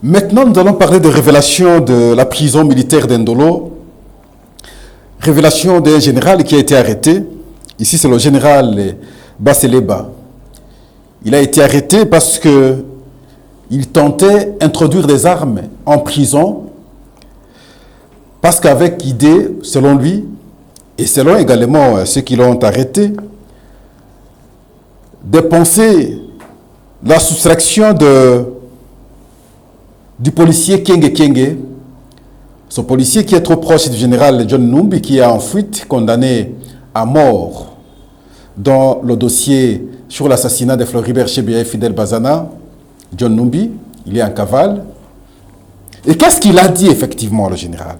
Maintenant, nous allons parler de révélation de la prison militaire d'Indolo. Révélation d'un général qui a été arrêté. Ici, c'est le général Baseleba. Il a été arrêté parce qu'il tentait d'introduire des armes en prison. Parce qu'avec idée, selon lui, et selon également ceux qui l'ont arrêté, de penser la soustraction du policier Kenge, ce policier qui est trop proche du général John Numbi, qui est en fuite, condamné à mort dans le dossier sur l'assassinat de Floribert Chebeya et Fidel Bazana. John Numbi, il est en cavale. Et qu'est-ce qu'il a dit effectivement, le général?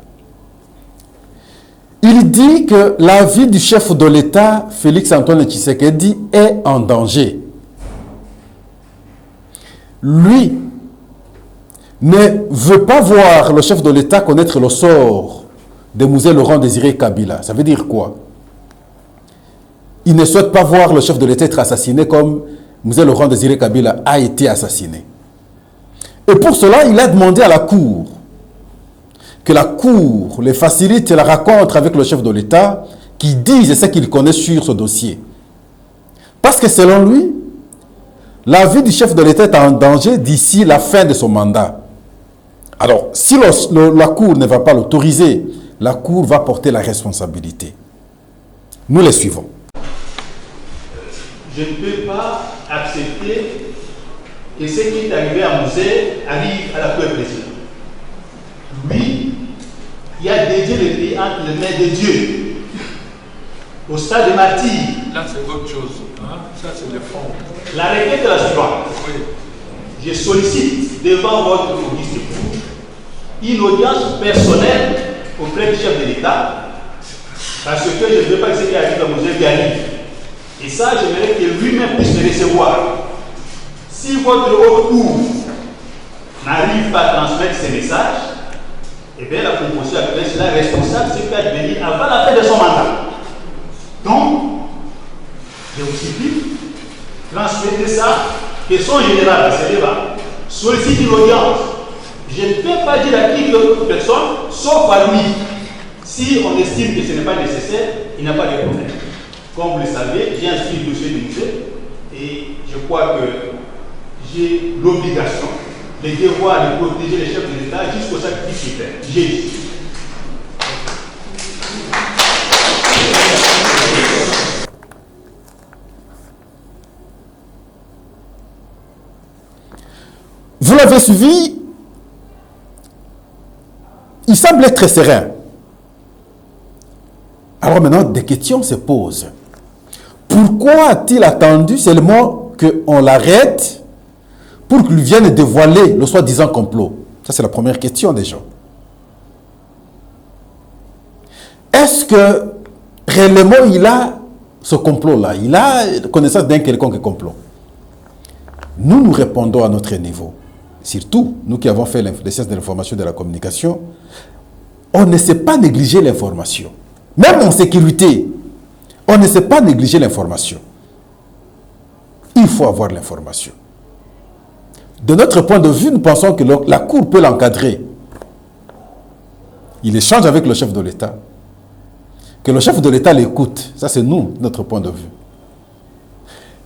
Il dit que la vie du chef de l'État, Félix-Antoine Tshisekedi, est en danger. Lui ne veut pas voir le chef de l'État connaître le sort de Mouzé Laurent Désiré Kabila. Ça veut dire quoi? Il ne souhaite pas voir le chef de l'État être assassiné comme Mouzé Laurent Désiré Kabila a été assassiné. Et pour cela, il a demandé à la Cour que la Cour les facilite la rencontre avec le chef de l'État qui dise ce qu'il connaît sur ce dossier. Parce que selon lui, la vie du chef de l'État est en danger d'ici la fin de son mandat. Alors, si la Cour ne va pas l'autoriser, la Cour va porter la responsabilité. Nous les suivons. Je ne peux pas accepter que ce qui est arrivé à Mouzé arrive à la Cour présidente. Lui, il a dédié le pays entre les mains de Dieu, au stade de martyr. Là, c'est autre chose. Hein? Ça, c'est le fond. La requête est la suivante. Oui. Je sollicite devant votre auguste cour une audience personnelle auprès du chef de l'État, parce que je ne veux pas que ce qui arrive à Mouzé qui arrive. Et ça, j'aimerais que lui-même puisse me recevoir. Si votre haute cour n'arrive pas à transmettre ces messages, eh bien, la composition actuelle sera responsable de ce qui va devenir avant la fin de son mandat. Donc, je vous supplie, transmettez ça, que son général Baseleba sollicite une audience. Je ne peux pas dire à qui que d'autres personnes, sauf à lui. Si on estime que ce n'est pas nécessaire, il n'y a pas de problème. Comme vous le savez, j'ai inscrit le dossier du musée et je crois que j'ai l'obligation, le devoir de protéger les chefs de l'État jusqu'au sacrifice suprême. J'ai dit. Vous l'avez suivi, il semble être très serein. Alors maintenant, des questions se posent. Pourquoi a-t-il attendu seulement qu'on l'arrête pour qu'il vienne dévoiler le soi-disant complot? Ça, c'est la première question des gens. Est-ce que réellement il a ce complot-là? Il a connaissance d'un quelconque complot? Nous répondons à notre niveau. Surtout, nous qui avons fait les sciences de l'information et de la communication, on ne sait pas négliger l'information. Même en sécurité, on ne sait pas négliger l'information. Il faut avoir l'information. De notre point de vue, nous pensons que la Cour peut l'encadrer. Il échange avec le chef de l'État. Que le chef de l'État l'écoute. Ça, c'est nous, notre point de vue.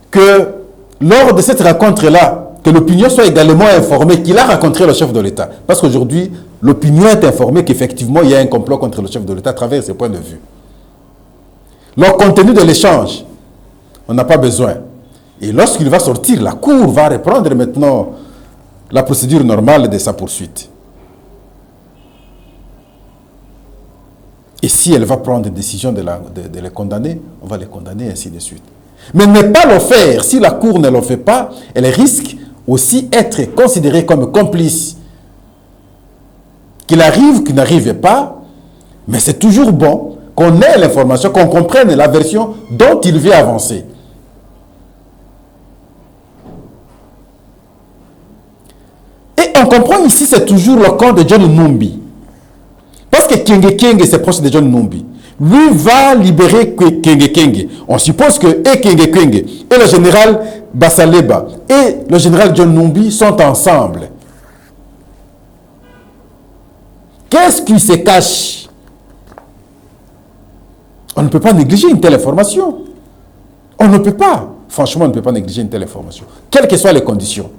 Que lors de cette rencontre-là, que l'opinion soit également informée qu'il a rencontré le chef de l'État. Parce qu'aujourd'hui, l'opinion est informée qu'effectivement, il y a un complot contre le chef de l'État à travers ses points de vue. Le contenu de l'échange, on n'a pas besoin. Et lorsqu'il va sortir, la Cour va reprendre maintenant la procédure normale de sa poursuite. Et si elle va prendre une décision de les condamner, on va les condamner, ainsi de suite. Mais ne pas le faire, si la Cour ne le fait pas, elle risque aussi être considérée comme complice. Qu'il arrive, qu'il n'arrive pas, mais c'est toujours bon qu'on ait l'information, qu'on comprenne la version dont il veut avancer. Et on comprend ici, c'est toujours le camp de John Numbi. Parce que Kenge, c'est proche de John Numbi. Lui va libérer Kenge. On suppose que Kenge et le général Baseleba et le général John Numbi sont ensemble. Qu'est-ce qui se cache? On ne peut pas négliger une telle information. On ne peut pas. Franchement, on ne peut pas négliger une telle information. Quelles que soient les conditions.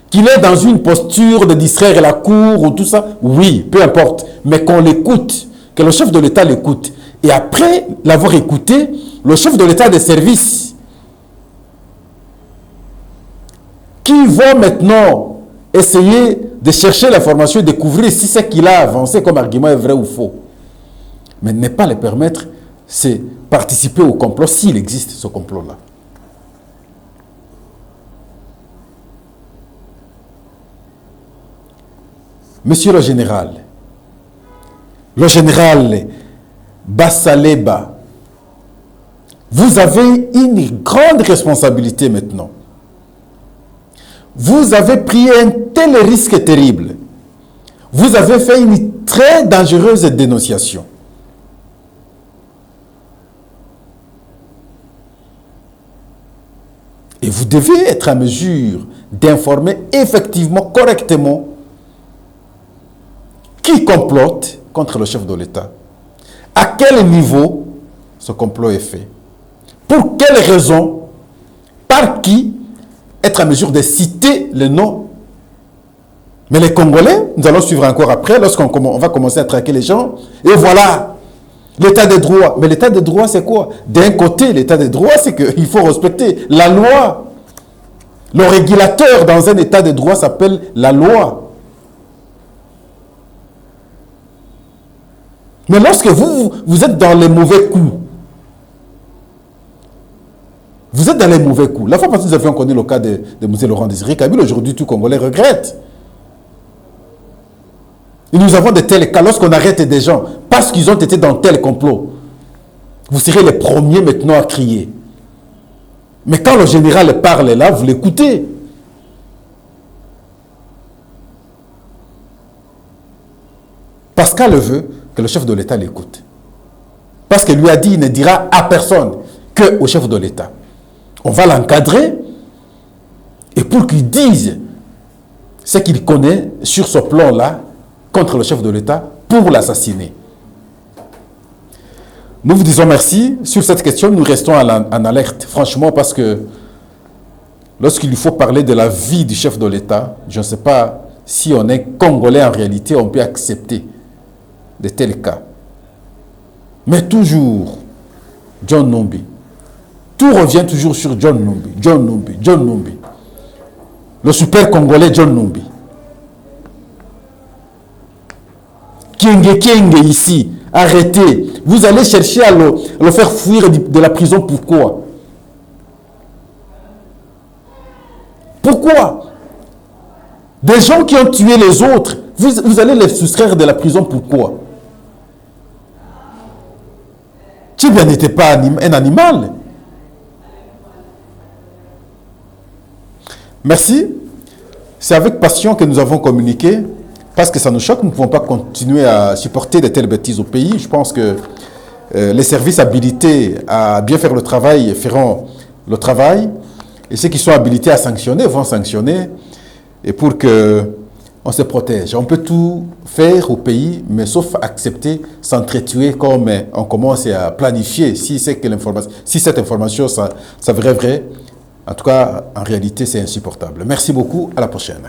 Qu'il est dans une posture de distraire la cour ou tout ça, oui, peu importe. Mais qu'on l'écoute, que le chef de l'État l'écoute. Et après l'avoir écouté, le chef de l'État des services, qui va maintenant essayer de chercher l'information et découvrir si ce qu'il a avancé comme argument est vrai ou faux. Mais ne pas le permettre, c'est participer au complot, s'il existe ce complot-là. Monsieur le général Bassaleba, vous avez une grande responsabilité maintenant. Vous avez pris un tel risque terrible. Vous avez fait une très dangereuse dénonciation. Et vous devez être en mesure d'informer effectivement, correctement, qui complote contre le chef de l'État. À quel niveau ce complot est fait? Pour quelles raisons? Par qui? Être en mesure de citer le nom. Mais les Congolais, nous allons suivre encore après, lorsqu'on va commencer à traquer les gens. Et voilà, l'état de droit. Mais l'état de droit, c'est quoi? D'un côté, l'état de droit, c'est qu'il faut respecter la loi. Le régulateur dans un état de droit s'appelle la loi. Mais lorsque vous êtes dans les mauvais coups, vous êtes dans les mauvais coups. La fois passée, nous avions connu le cas de M. Laurent Désiré Kabila. Aujourd'hui, tout Congolais regrette. Et nous avons de tels cas lorsqu'on arrête des gens parce qu'ils ont été dans tel complot. Vous serez les premiers maintenant à crier. Mais quand le général parle là, vous l'écoutez. Pascal veut que le chef de l'État l'écoute. Parce qu'il lui a dit, il ne dira à personne qu'au chef de l'État. On va l'encadrer et pour qu'il dise ce qu'il connaît sur ce plan-là contre le chef de l'État pour l'assassiner. Nous vous disons merci. Sur cette question, nous restons en alerte, franchement, parce que lorsqu'il faut parler de la vie du chef de l'État, je ne sais pas si on est Congolais en réalité, on peut accepter de tels cas. Mais toujours, John Numbi. Tout revient toujours sur John Numbi, John Numbi, John Numbi. Le super Congolais John Numbi. Kienge ici, arrêtez. Vous allez chercher à le faire fuir de la prison. Pourquoi? Pourquoi? Des gens qui ont tué les autres, vous allez les soustraire de la prison. Pourquoi? Tchibia n'était pas un animal. Merci. C'est avec passion que nous avons communiqué, parce que ça nous choque. Nous ne pouvons pas continuer à supporter de telles bêtises au pays. Je pense que les services habilités à bien faire le travail feront le travail, et ceux qui sont habilités à sanctionner vont sanctionner, et pour qu'on se protège. On peut tout faire au pays, mais sauf accepter s'entretuer comme on commence à planifier si cette information s'avérait vraie. En tout cas, en réalité, c'est insupportable. Merci beaucoup. À la prochaine.